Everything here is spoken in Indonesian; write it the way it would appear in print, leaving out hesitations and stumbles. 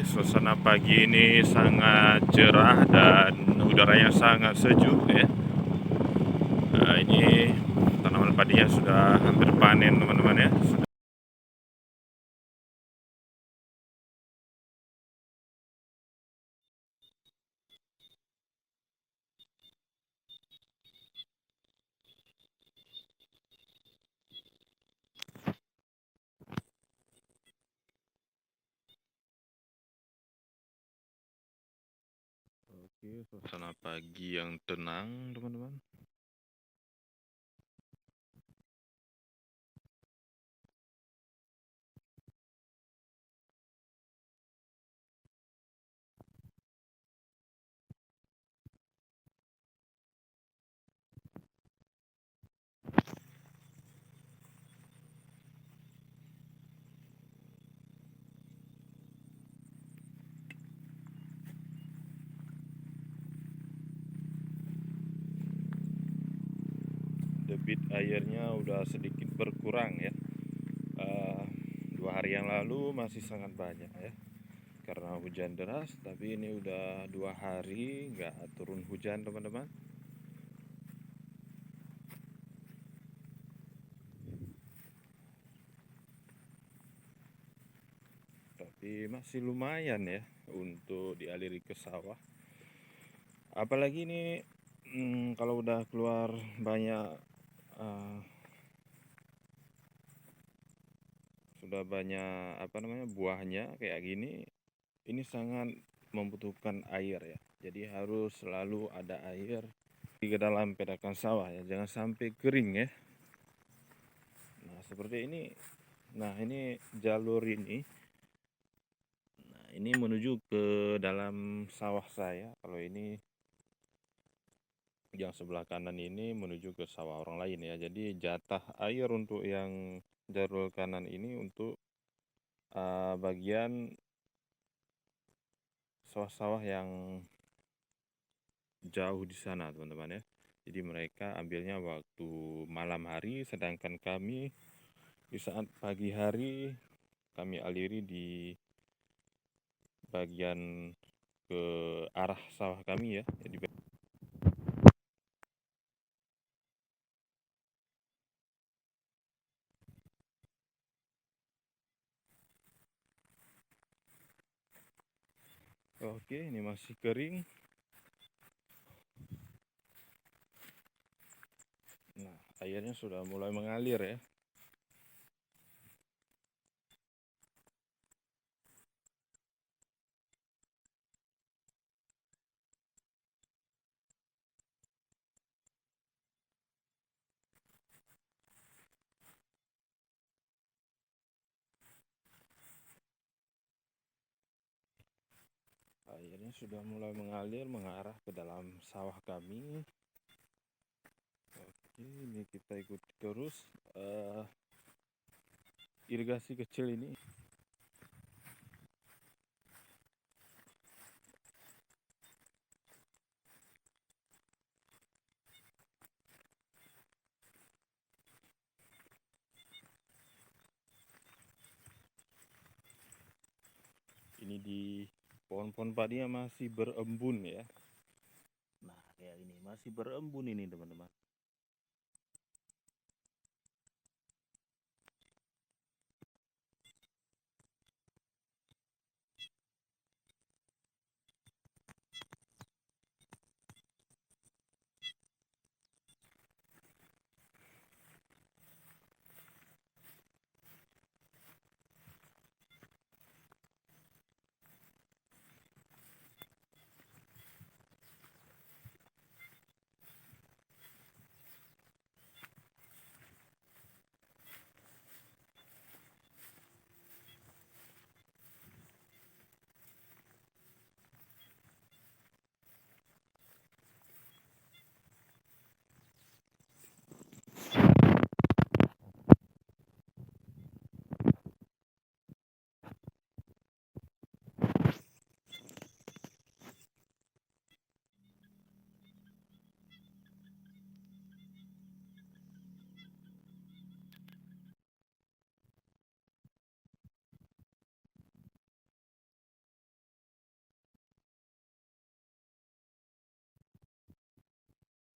suasana pagi ini sangat cerah dan udaranya sangat sejuk ya. Nah, ini tanaman padinya sudah hampir panen teman-teman ya. Oke, suasana pagi yang tenang teman-teman. Debit airnya udah sedikit berkurang ya. 2 hari yang lalu masih sangat banyak ya karena hujan deras, tapi ini udah 2 hari nggak turun hujan teman-teman. Tapi masih lumayan ya untuk dialiri ke sawah. Apalagi ini kalau udah keluar banyak sudah banyak buahnya kayak gini, ini sangat membutuhkan air ya. Jadi harus selalu ada air di dalam pedakan sawah ya, jangan sampai kering ya. Nah seperti ini. Nah ini jalur ini. Nah ini menuju ke dalam sawah saya. Kalau ini yang sebelah kanan ini menuju ke sawah orang lain ya. Jadi jatah air untuk yang jalur kanan ini untuk bagian sawah-sawah yang jauh di sana teman-teman ya. Jadi mereka ambilnya waktu malam hari, sedangkan kami di saat pagi hari kami aliri di bagian ke arah sawah kami ya. Jadi oke, ini masih kering. Nah, airnya sudah mulai mengalir ya. Airnya sudah mulai mengalir mengarah ke dalam sawah kami. Oke, ini kita ikuti terus irigasi kecil ini. Ini di pohon-pohon padinya masih berembun ya. Nah kayak ini masih berembun ini teman-teman.